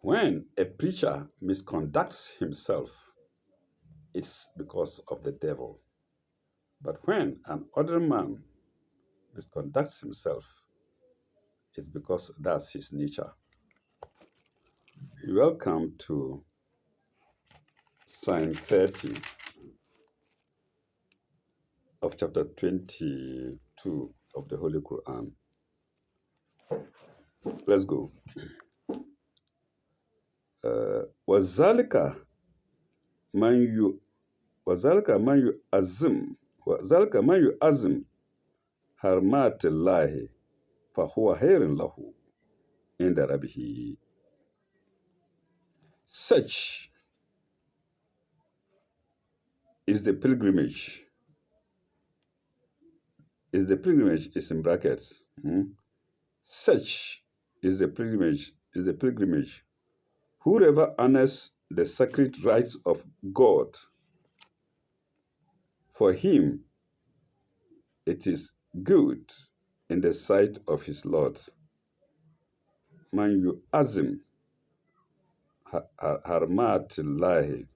When a preacher misconducts himself, it's because of the devil. But when an ordinary man misconducts himself, it's because that's his nature. Welcome to Psalm 30 of chapter 22 of the Holy Quran. Let's go. وذلك من ي... وذلك من يعظم حرمات الله فهو خير له عند ربه. Such is the pilgrimage. Is the pilgrimage is in brackets. Such is the pilgrimage. Is the pilgrimage. Whoever honors the sacred rights of God, for him it is good in the sight of his Lord. Man yu'azim harmatillahi.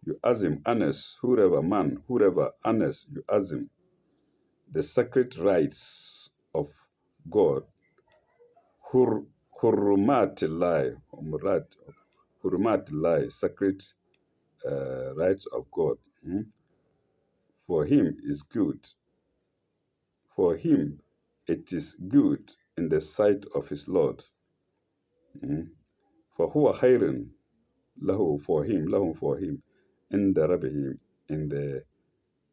Yu'azim honors, whoever honors yu'azim the sacred rights of God. Hurmatillahi, sacred rights of God. For him is good. For him it is good in the sight of his Lord. For huwa khairun lahu, for him, in the Rabbi, in the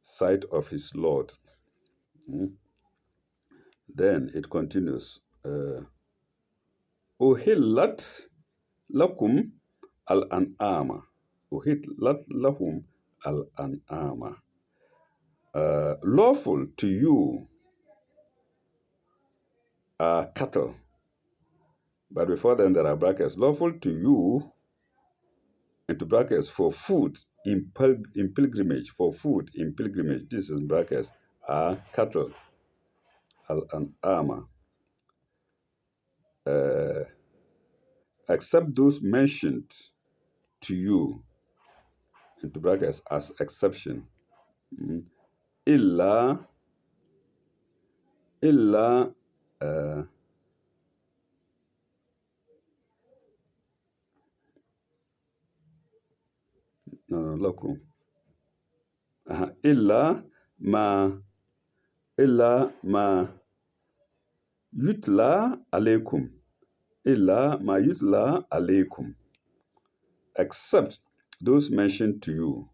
sight of his Lord. Then it continues. Uhillat lakum al-an'ama. Uhillat lahum al-an'ama. Lawful to you are cattle. But before then there are brackets. Lawful to you, into brackets, for food in pilgrimage. For food in pilgrimage. This is brackets. Are cattle. Al-an'ama. Except those mentioned to you, into brackets, as exception. Illa lakum. Illa ma yutla alaykum. Illa ma yutla alaykum. Except those mentioned to you.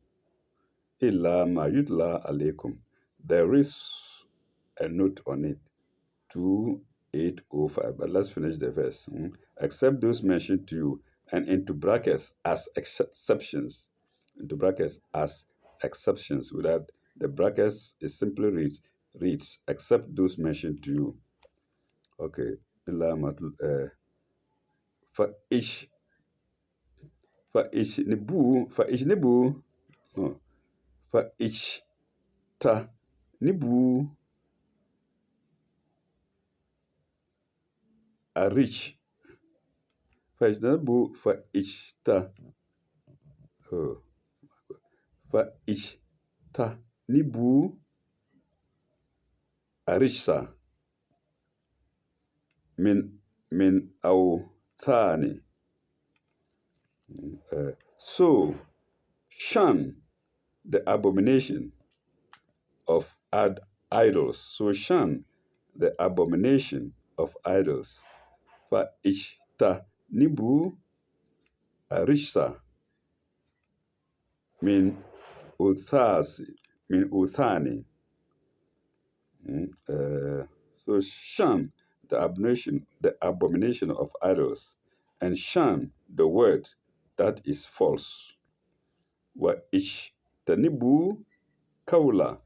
Illa ma yutla alaykum. There is a note on it. 2805. But let's finish the verse. Except those mentioned to you, and into brackets as exceptions. Into brackets as exceptions. Without the brackets, it simply reads except those mentioned to you. Okay. For each ta nibu a rich. For each ta nibu a rich sa min awthani. So shun the abomination of idols. So shun the abomination of idols. Fa ishta nibu arishsa min uthani. So shun the abomination of idols, and shun the word that is false. Wa ishtanibu kaula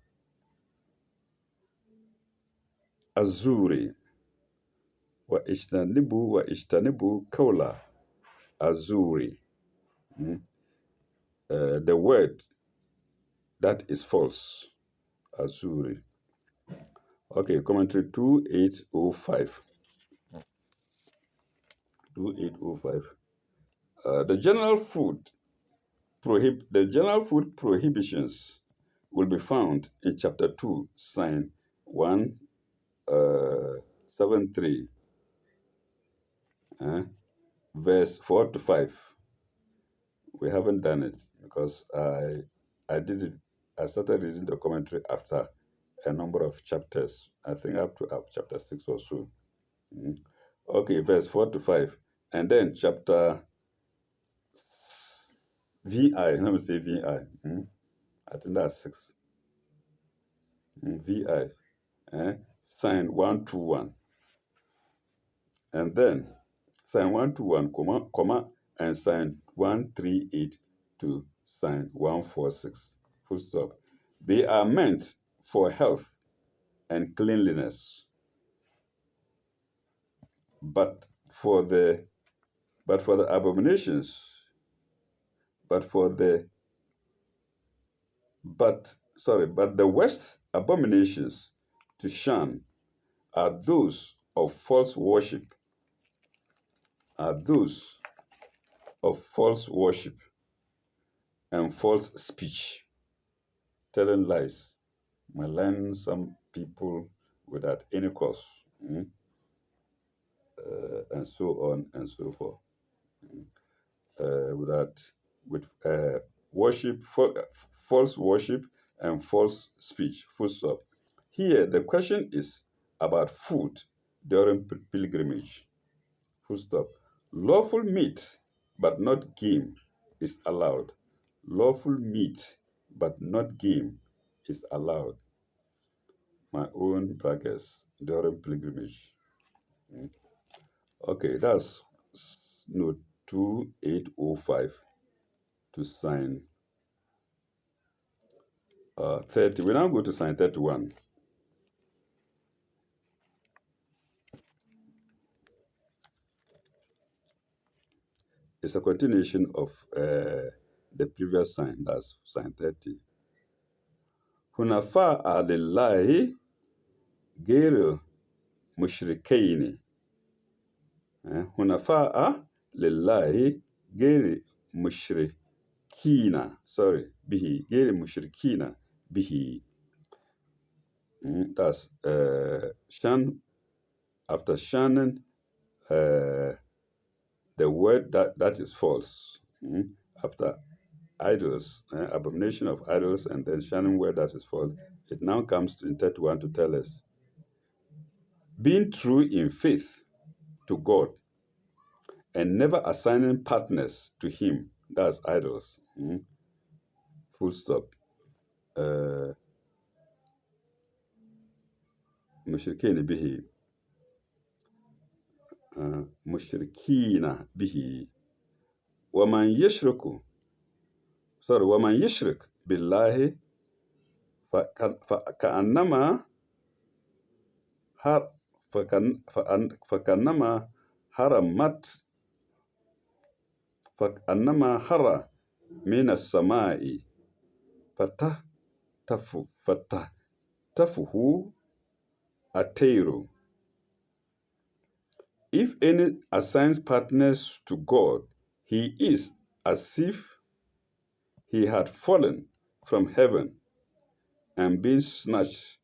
azuri. Wa ishtanibu kaula azuri. The word that is false. Azuri. Okay, commentary 2805. 2805. The general food prohibitions will be found in chapter 2, sign 173, uh, verse 4 to 5. We haven't done it because I did it. I started reading the commentary after a number of chapters. I think up to chapter 6 or so. Mm. Okay, verse 4 to 5. And then chapter VI, let me say VI. I think that's 6. VI, sign 121. And then sign 121, comma, and sign 138 to sign 146. Full stop. They are meant for health and cleanliness, but for the abominations, but for the but the worst abominations to shun are those of false worship, are those of false worship and false speech, telling lies, maligning some people without any cause, and so on and so forth. Without with worship, false worship, and false speech. Full stop. Here, the question is about food during pilgrimage. Full stop. Lawful meat, but not game, is allowed. Lawful meat, but not game, is allowed. My own brackets during pilgrimage. Okay, that's note 2805 to sign 30. We now go to sign 31. It's a continuation of the previous sign, that's sign 30. Hunafa'a lillahi gairu mushrikaini. Hunafa'a lillahi gairu mushrikina. Sorry, bihi. Gairu mushrikina bihi. That's shan, after shunning the word that is false. After idols, abomination of idols, and then shunning word that is false, it now comes in 31 to tell us being true in faith to God and never assigning partners to Him. That's idols. Full stop. Mushrikina bihi. Mushrikina bihi. ومن يشرك ومن يشرك بالله فكأنما فكأنما حرمت فكأنما حر من السماء فتهتفه الطير. If any assigns partners to God, he is as if he had fallen from heaven and been snatched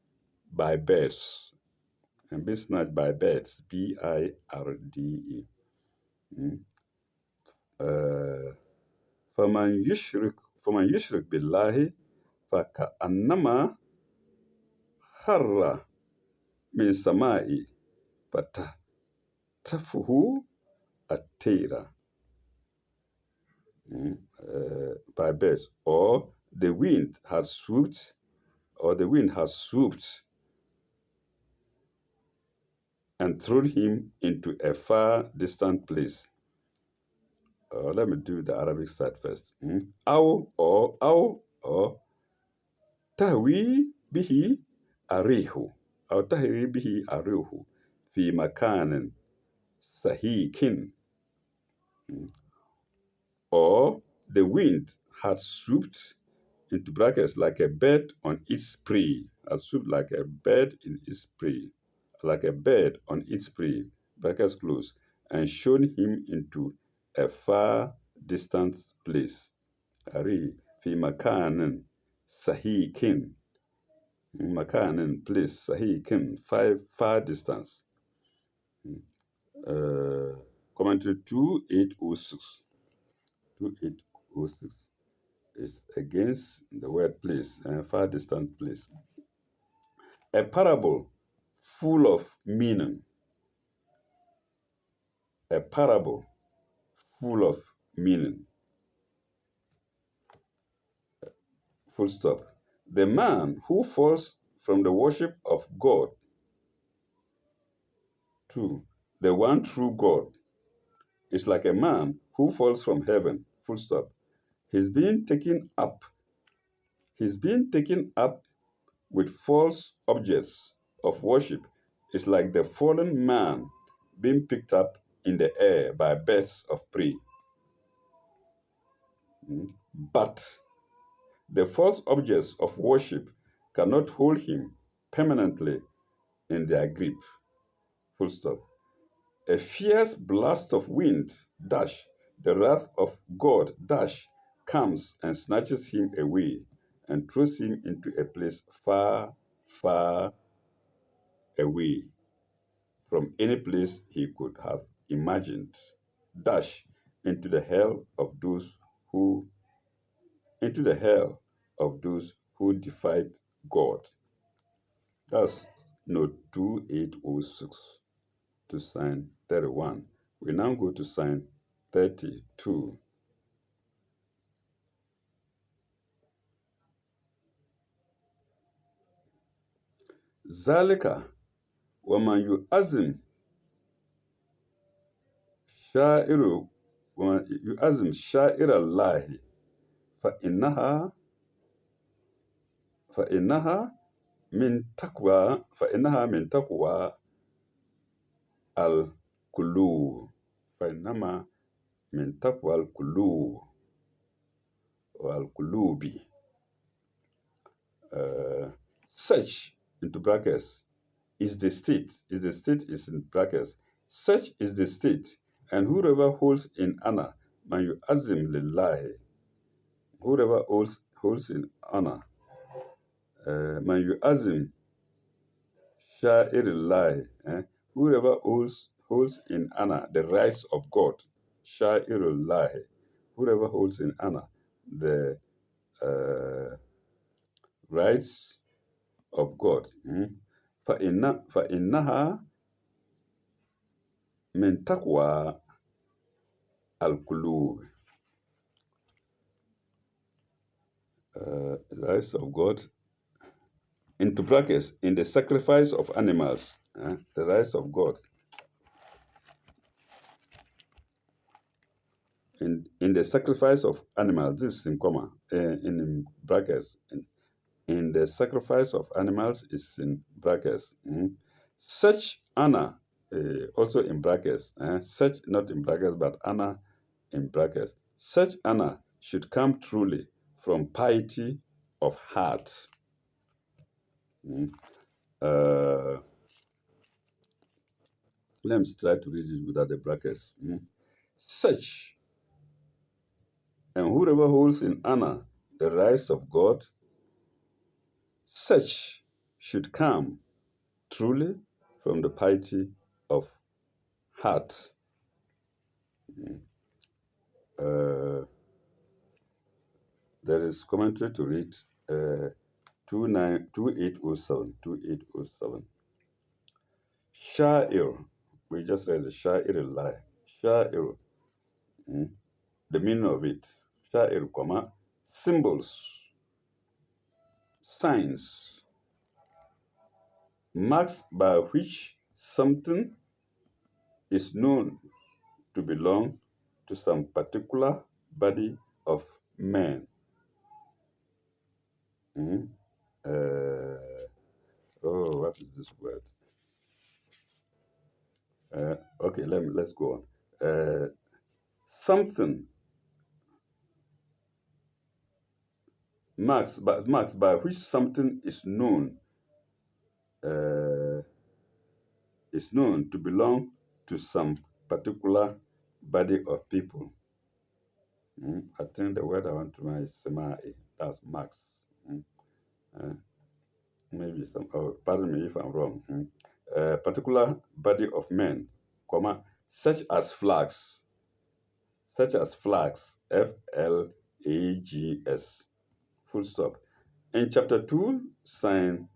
by birds. And been snatched by birds. BIRDE. فمن يشرك بالله فكأنما خر من السماء فتهتفه الطير. By birds, or the wind has swooped, and thrown him into a far distant place. Let me do the Arabic side first. أو تهوي به الريح في مكان سهيك. Or the wind had swooped into brackets like a bird on its prey. Had swooped like a bird in its prey, like a bird on its prey, brackets close, and shown him into a far distant place. Ari fi makanin sahihin. Makanin place sahihin, far distance. Commentary 2806. 2806 is against the word place, far distant place. A parable full of meaning. A parable full of meaning. Full stop. The man who falls from the worship of God to the one true God is like a man who falls from heaven. Full stop. He's being taken up. He's being taken up with false objects of worship. Is like the fallen man being picked up in the air by birds of prey. But the false objects of worship cannot hold him permanently in their grip. Full stop. A fierce blast of wind, dash, the wrath of God, dash, comes and snatches him away and throws him into a place far, far away from any place he could have imagined. Dash into the hell of those who into the hell of those who defied God. That's note 2806 to sign 31. We now go to sign 32. ذلك ومن يؤذم شائر ومن يؤذم شائر الله فإنها فإنها فإنها من تقوى القلوب فإنما من تقوى القلوب والقلوب. Such, into brackets, is the state. Is in brackets. Such is the state, and whoever holds in honor, man yu'azzim lillahi. Whoever holds in honor, man yu'azzim sha'irillahi. Whoever holds in honor the rights of God, sha'irullahi. Whoever holds in honor the rights of God. فإنها من تقوى القلوب. The rights of God, into brackets, in the sacrifice of animals. The rights of God. In the sacrifice of animals, this is in comma, in brackets. In the sacrifice of animals is in brackets. Such honor, also in brackets. Such, not in brackets, but honor in brackets. Such honor should come truly from piety of heart. Let me try to read it without the brackets. Such, and whoever holds in honor the rights of God, such should come truly from the piety of heart. There is commentary to read 2807. 2807. Sha'ir. We just read the Sha'ir lie. Sha'ir. The meaning of it. Sha'ir, comma, symbols, signs, marks by which something is known to belong to some particular body of men. What is this word? Okay, let's go on. Something marks by which something is known to belong to some particular body of people. I think the word I want to know is semai. That's max. Uh, maybe some. Oh, pardon me if I'm wrong. A particular body of men, comma, such as flags, flags, full stop. In chapter 2, sign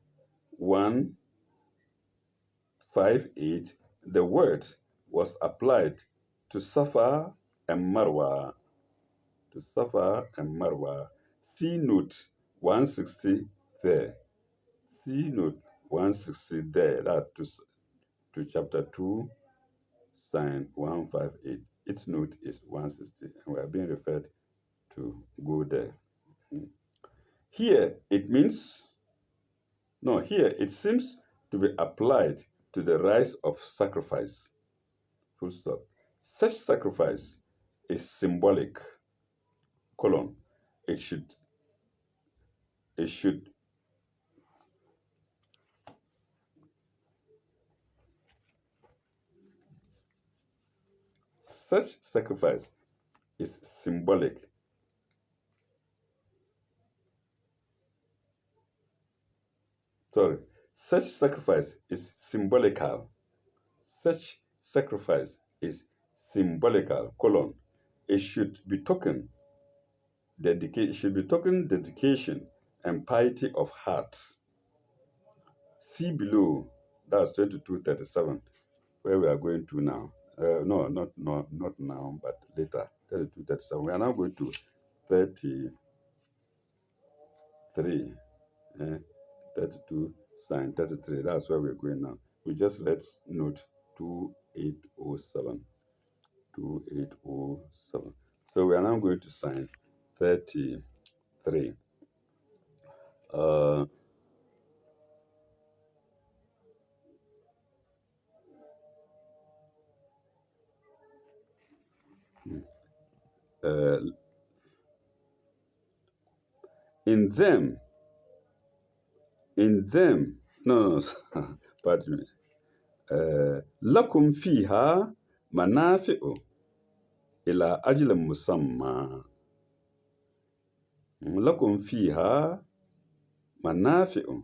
158, the word was applied to Safa and Marwa. To Safa and Marwa. See note 160 there. See note 160 there. That to chapter 2, sign 158. Its note is 160, and we are being referred to go there. Here it means, no, here it seems to be applied to the rise of sacrifice. Full stop. Such sacrifice is symbolic, colon. It should, it should, such sacrifice is symbolic. Sorry, such sacrifice is symbolical. Such sacrifice is symbolical, colon. It should be token dedication and piety of heart. See below, that's 2237, where we are going to now. No, not now, but later. 3237. We are now going to 33. Eh? 32, sign 33. That's where we're going now. We just read note 2807. 2807. So we are now going to sign 33. Uh, uh, in them, no, pardon me. لكم فيها منافع إلى أجل مسمى. لكم فيها منافع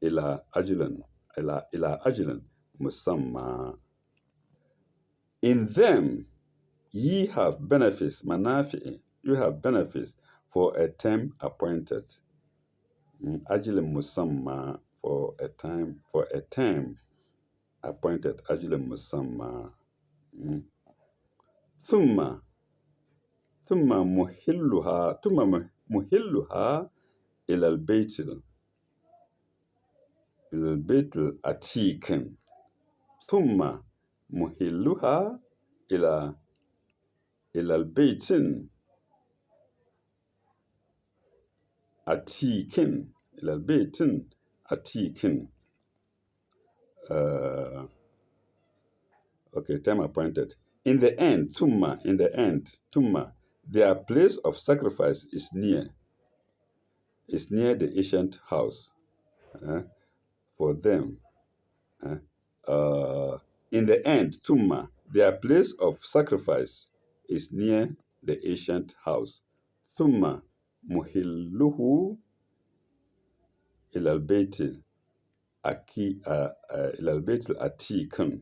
إلى أجل مسمى. In them ye have benefits, manafi, you have benefits for a term appointed. أجل مسمى, for a term appointed. أجل مسمى. ثم مهلها إلى البيت العتيق. ثم مهلها إلى البيت عتيق. إلى البيت عتيق. Okay, time appointed. In the end, their place of sacrifice is near the ancient house. For them. In the end, their place of sacrifice is near the ancient house. ثم مهله إلى البيت العتيق.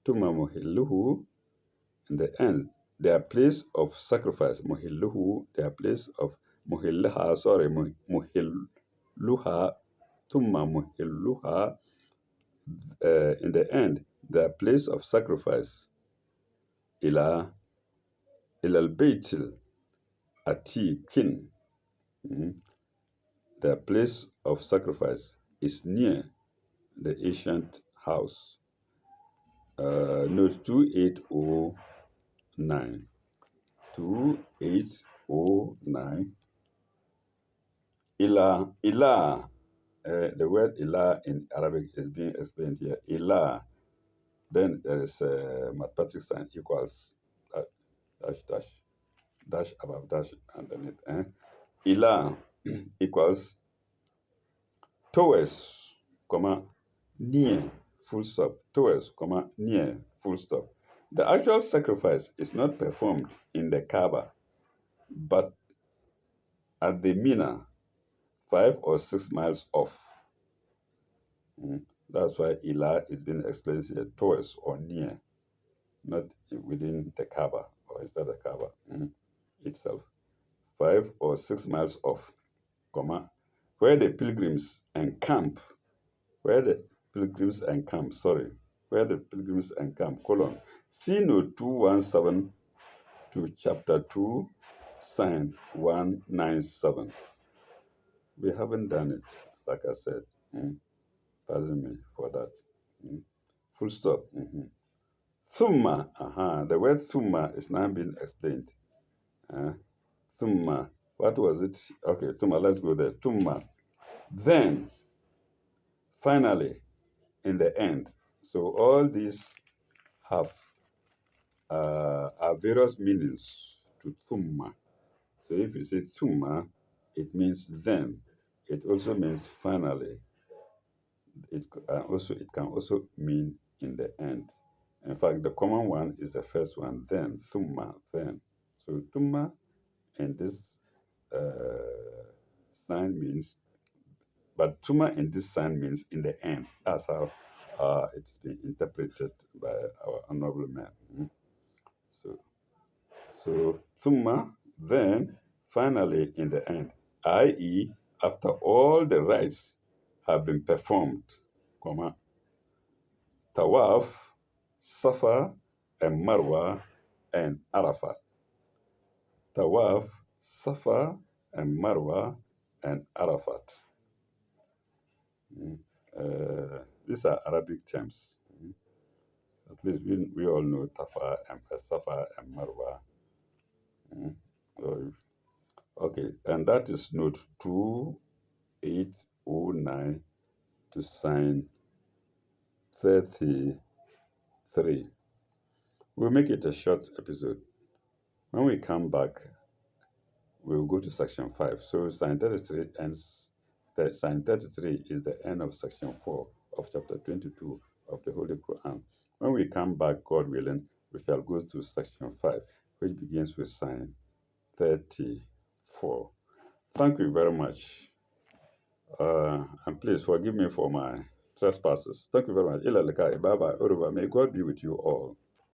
ثم مهله, in the end, their place of sacrifice, muhilluhu, their place of muhillaha, sorry, muhilluha, thumma muhilluha, in the end, their place of sacrifice, ila al-bayt atikin, their place of sacrifice is near the ancient house. Note 2809. 2809. Ilah. The word ilah in Arabic is being explained here. Ilah. Then there is a mathematical sign equals dash above dash underneath. Ilah equals towards, comma, near, full stop. Towards, comma, near, full stop. The actual sacrifice is not performed in the Kaaba, but at the Mina, 5 or 6 miles off. Mm. That's why Ilah is being explained here towards or near, not within the Kaaba or inside the Kaaba itself. 5 or 6 miles off, comma, where the pilgrims encamp, where the where the pilgrims encamp, colon, see note 217 to chapter 2, sign 197. We haven't done it, like I said. Pardon me for that. Mm. Full stop. Thumma, the word thumma is now being explained. Uh, thumma, what was it? Okay, thumma, let's go there. Thumma, then, finally, in the end. So all these have are various meanings to thumma. So if you say thumma, it means then. It also means finally. It can also mean in the end. In fact, the common one is the first one, then, thumma, then. So thumma in this sign means, but thumma in this sign means in the end. That's how it's been interpreted by our honorable man. So, so thumma, then, finally in the end, i.e., after all the rites have been performed, comma, Tawaf, Safa, and Marwa, and Arafat. Tawaf, Safa, and Marwa, and Arafat. Mm. These are Arabic terms. At least we all know Safa and Marwa. So, okay, and that is note 2809 to sign 33. We'll make it a short episode. When we come back, we'll go to section 5. So sign 33 ends. Sign 33 is the end of section 4 of chapter 22 of the Holy Quran. When we come back, God willing, we shall go to section 5, which begins with sign 34. Thank you very much. And please forgive me for my trespasses. Thank you very much. Bye bye. May God be with you all.